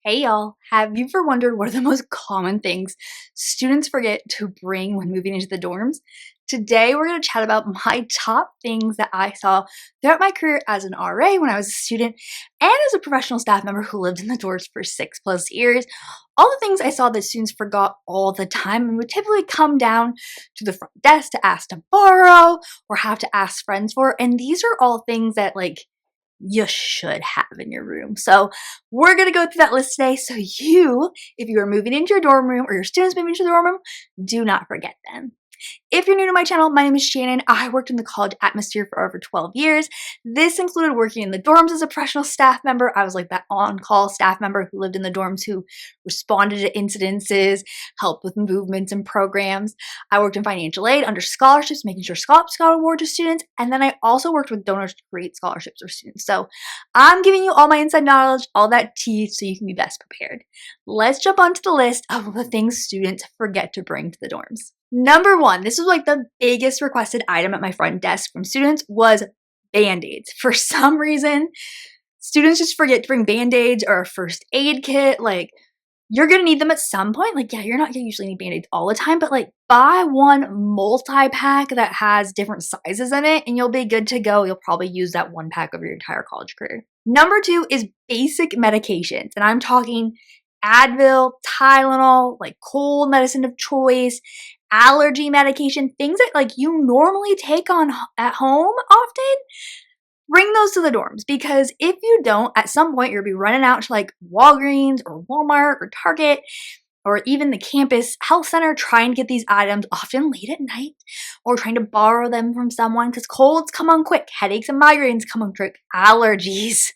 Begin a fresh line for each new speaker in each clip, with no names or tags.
Hey y'all, have you ever wondered what are the most common things students forget to bring when moving into the dorms? Today we're going to chat about my top things that I saw throughout my career as an RA when I was a student and as a professional staff member who lived in the dorms for 6+ years. All the things I saw that students forgot all the time and would typically come down to the front desk to ask to borrow or have to ask friends for. And these are all things that you should have in your room. So we're going to go through that list today. So you, if you are moving into your dorm room or your students moving into the dorm room, do not forget them. If you're new to my channel, my name is Shannon. I worked in the college atmosphere for over 12 years. This included working in the dorms as a professional staff member. I was like that on-call staff member who lived in the dorms who responded to incidences, helped with movements and programs. I worked in financial aid under scholarships, making sure scholarships got awarded to students. And then I also worked with donors to create scholarships for students. So I'm giving you all my inside knowledge, all that tea, so you can be best prepared. Let's jump onto the list of the things students forget to bring to the dorms. Number one, this was like the biggest requested item at my front desk from students was Band-Aids. For some reason, students just forget to bring Band-Aids or a first aid kit. Like, you're going to need them at some point. Like, yeah, you're not going to usually need Band-Aids all the time, but like buy one multi-pack that has different sizes in it and you'll be good to go. You'll probably use that one pack of your entire college career. Number two is basic medications. And I'm talking Advil, Tylenol, like cold medicine of choice, allergy medication, things that like you normally take on at home often. Bring those to the dorms, because if you don't, at some point you'll be running out to like Walgreens or Walmart or Target or even the campus health center trying to get these items, often late at night, or trying to borrow them from someone because colds come on quick, headaches and migraines come on quick, allergies.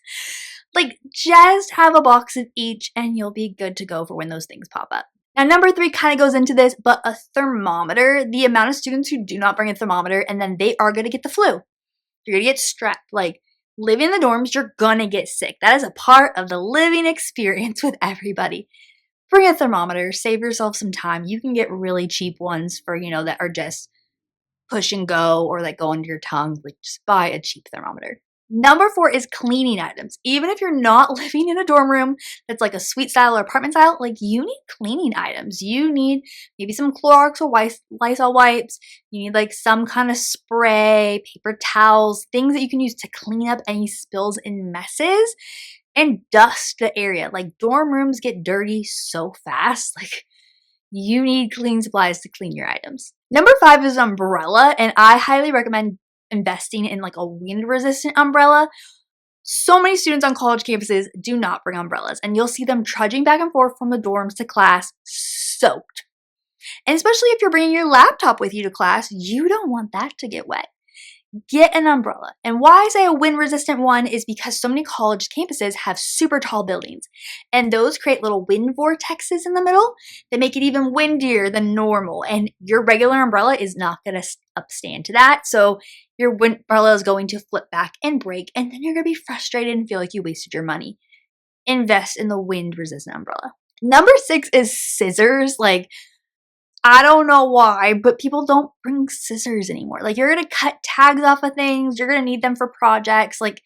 Like, just have a box of each and you'll be good to go for when those things pop up. Now, number three kind of goes into this, but a thermometer. The amount of students who do not bring a thermometer and then they are going to get the flu. You're going to get strep. Like, living in the dorms, you're going to get sick. That is a part of the living experience with everybody. Bring a thermometer. Save yourself some time. You can get really cheap ones for, that are just push and go or like go under your tongue. Like, just buy a cheap thermometer. Number four is cleaning items. Even if you're not living in a dorm room that's like a suite style or apartment style, like you need cleaning items. You need maybe some Clorox or Lysol wipes. You need like some kind of spray, paper towels, things that you can use to clean up any spills and messes and dust the area. Like, dorm rooms get dirty so fast. Like, you need cleaning supplies to clean your items. Number five is umbrella, and I highly recommend investing in like a wind resistant umbrella. So many students on college campuses do not bring umbrellas, and you'll see them trudging back and forth from the dorms to class soaked. And especially if you're bringing your laptop with you to class, you don't want that to get wet. Get an umbrella. And why I say a wind resistant one is because so many college campuses have super tall buildings, and those create little wind vortexes in the middle that make it even windier than normal. And your regular umbrella is not going to upstand to that. So your umbrella is going to flip back and break, and then you're going to be frustrated and feel like you wasted your money. Invest in the wind resistant umbrella. Number six is scissors. Like, I don't know why, but people don't bring scissors anymore. Like, you're going to cut tags off of things. You're going to need them for projects. Like,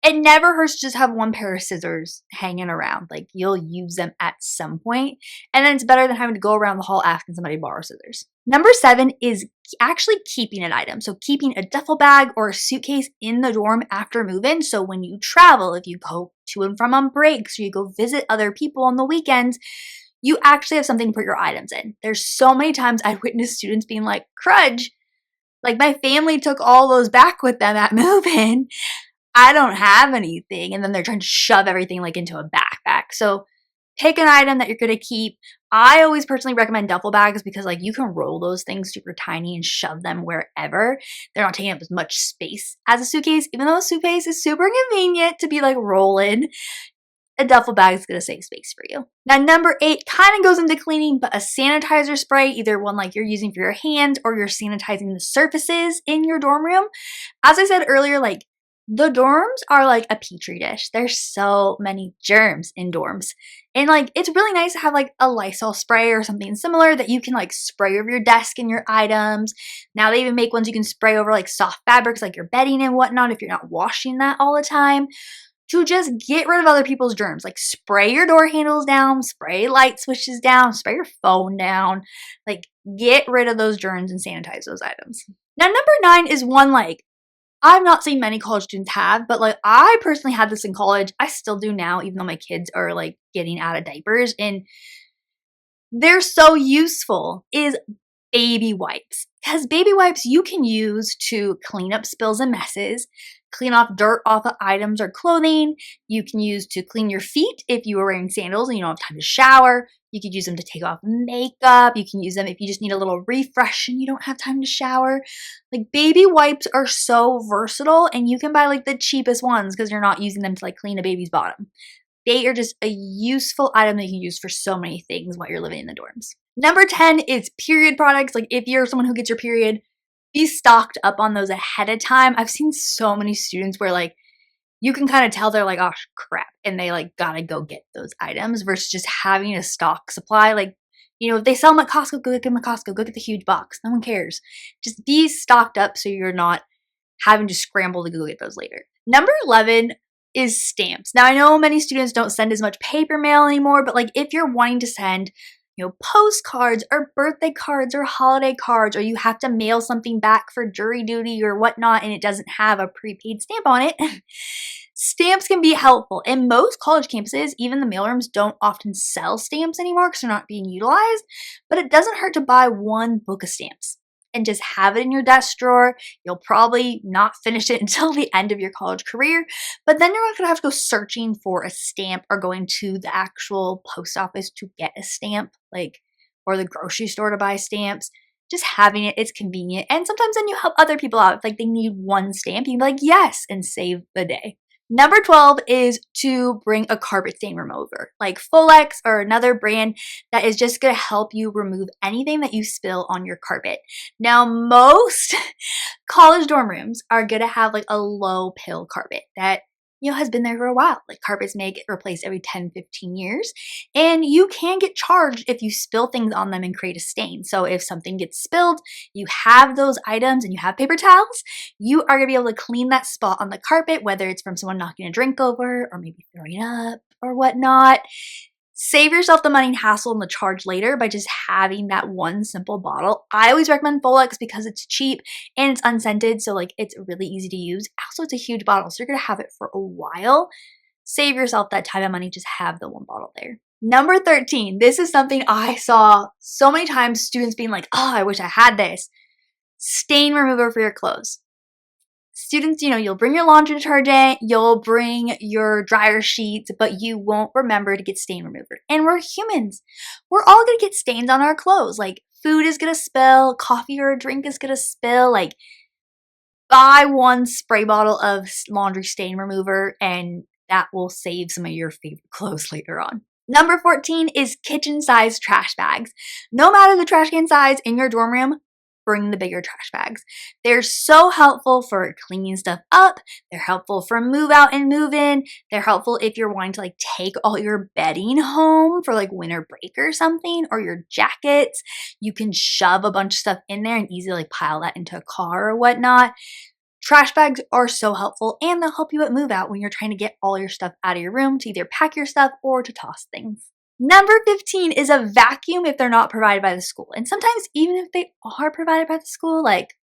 it never hurts to just have one pair of scissors hanging around. Like, you'll use them at some point. And then it's better than having to go around the hall asking somebody to borrow scissors. Number seven is actually keeping an item. So keeping a duffel bag or a suitcase in the dorm after move-in. So when you travel, if you go to and from on breaks or you go visit other people on the weekends, you actually have something to put your items in. There's so many times I've witnessed students being like, crudge, like my family took all those back with them at move-in. I don't have anything. And then they're trying to shove everything like into a backpack. So pick an item that you're going to keep. I always personally recommend duffel bags because like you can roll those things super tiny and shove them wherever. They're not taking up as much space as a suitcase, even though a suitcase is super convenient to be like rolling. A duffel bag is going to save space for you. Now, number eight kind of goes into cleaning, but a sanitizer spray, either one like you're using for your hands or you're sanitizing the surfaces in your dorm room. As I said earlier, like the dorms are like a petri dish. There's so many germs in dorms. And like, it's really nice to have like a Lysol spray or something similar that you can like spray over your desk and your items. Now they even make ones you can spray over like soft fabrics, like your bedding and whatnot if you're not washing that all the time. to just get rid of other people's germs. Like spray your door handles down, spray light switches down, spray your phone down. Like get rid of those germs and sanitize those items. Now, number 9 is one like I've not seen many college students have, but like I personally had this in college. I still do now, even though my kids are like getting out of diapers, and they're so useful, is baby wipes. Because baby wipes you can use to clean up spills and messes, clean off dirt off of items or clothing. You can use to clean your feet if you are wearing sandals and you don't have time to shower. You could use them to take off makeup. You can use them if you just need a little refresh and you don't have time to shower. Like baby wipes are so versatile, and you can buy like the cheapest ones because you're not using them to like clean a baby's bottom. They are just a useful item that you can use for so many things while you're living in the dorms. Number 10 is period products. Like if you're someone who gets your period, be stocked up on those ahead of time. I've seen so many students where like you can kind of tell they're like, oh crap, and they like gotta go get those items versus just having a stock supply. Like, you know, if they sell them at Costco, go get them at Costco, go get the huge box. No one cares. Just be stocked up so you're not having to scramble to go get those later. Number 11 is stamps. Now, I know many students don't send as much paper mail anymore, but like if you're wanting to send, you know, postcards or birthday cards or holiday cards, or you have to mail something back for jury duty or whatnot and it doesn't have a prepaid stamp on it, stamps can be helpful. In most college campuses, even the mailrooms don't often sell stamps anymore because they're not being utilized, but it doesn't hurt to buy one book of stamps and just have it in your desk drawer. You'll probably not finish it until the end of your college career, but then you're not gonna have to go searching for a stamp or going to the actual post office to get a stamp, like, or the grocery store to buy stamps. Just having it, it's convenient. And sometimes then you help other people out. If like they need one stamp, you can be like, yes, and save the day. Number 12 is to bring a carpet stain remover, like Folex or another brand that is just going to help you remove anything that you spill on your carpet. Now, most college dorm rooms are going to have like a low pill carpet that, you know, has been there for a while. Like carpets may get replaced every 10, 15 years, and you can get charged if you spill things on them and create a stain. So if something gets spilled, you have those items and you have paper towels, you are gonna be able to clean that spot on the carpet, whether it's from someone knocking a drink over or maybe throwing up or whatnot. Save yourself the money and hassle and the charge later by just having that one simple bottle. I always recommend Folex because it's cheap and it's unscented, so like it's really easy to use. Also, it's a huge bottle, so you're gonna have it for a while. Save yourself that time and money, just have the one bottle there. Number 13, this is something I saw so many times, students being like, oh, I wish I had this. Stain remover for your clothes. Students, you know, you'll bring your laundry detergent, you'll bring your dryer sheets, but you won't remember to get stain remover. And we're humans. We're all gonna get stains on our clothes. Like food is gonna spill, coffee or a drink is gonna spill. Like buy one spray bottle of laundry stain remover and that will save some of your favorite clothes later on. Number 14 is kitchen size trash bags. No matter the trash can size in your dorm room, bring the bigger trash bags. They're so helpful for cleaning stuff up. They're helpful for move out and move in. They're helpful if you're wanting to like take all your bedding home for like winter break or something, or your jackets. You can shove a bunch of stuff in there and easily like pile that into a car or whatnot. Trash bags are so helpful, and they'll help you at move out when you're trying to get all your stuff out of your room to either pack your stuff or to toss things. Number 15 is a vacuum if they're not provided by the school. And sometimes even if they are provided by the school, like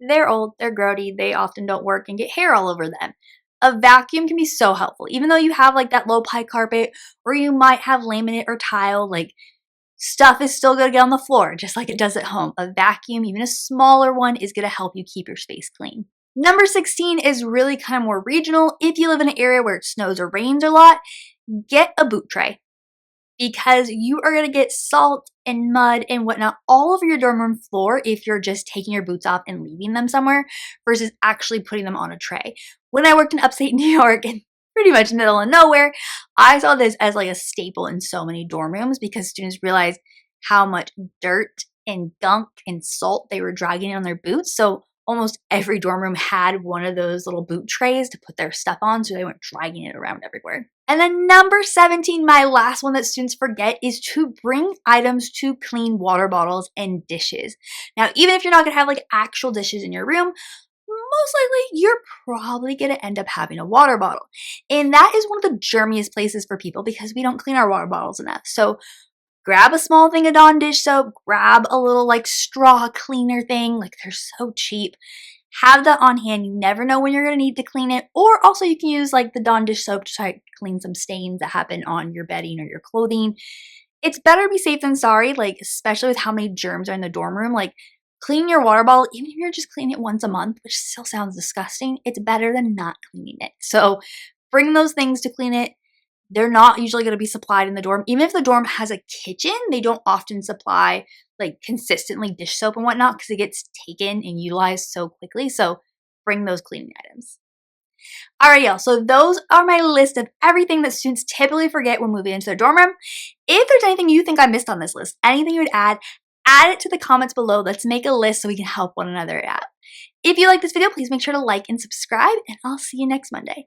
they're old, they're grody, they often don't work and get hair all over them. A vacuum can be so helpful. Even though you have like that low ply carpet, or you might have laminate or tile, like stuff is still gonna get on the floor just like it does at home. A vacuum, even a smaller one, is gonna help you keep your space clean. Number 16 is really kind of more regional. If you live in an area where it snows or rains a lot, get a boot tray, because you are going to get salt and mud and whatnot all over your dorm room floor if you're just taking your boots off and leaving them somewhere versus actually putting them on a tray. When I worked in upstate New York and pretty much middle of nowhere, I saw this as like a staple in so many dorm rooms because students realized how much dirt and gunk and salt they were dragging on their boots. So almost every dorm room had one of those little boot trays to put their stuff on so they weren't dragging it around everywhere. And then number 17, my last one that students forget, is to bring items to clean water bottles and dishes. Now, even if you're not gonna have like actual dishes in your room, most likely you're probably going to end up having a water bottle. And that is one of the germiest places for people because we don't clean our water bottles enough. So grab a small thing of Dawn dish soap, grab a little like straw cleaner thing, like they're so cheap. Have that on hand. You never know when you're going to need to clean it. Or also you can use like the Dawn dish soap to try to clean some stains that happen on your bedding or your clothing. It's better to be safe than sorry, like especially with how many germs are in the dorm room. Like clean your water bottle, even if you're just cleaning it once a month, which still sounds disgusting, it's better than not cleaning it. So bring those things to clean it. They're not usually going to be supplied in the dorm. Even if the dorm has a kitchen, they don't often supply like consistently dish soap and whatnot because it gets taken and utilized so quickly. So bring those cleaning items. Alright, y'all, so those are my list of everything that students typically forget when moving into their dorm room. If there's anything you think I missed on this list, anything you would add it to the comments below. Let's make a list so we can help one another out. If you like this video, please make sure to like and subscribe, and I'll see you next Monday.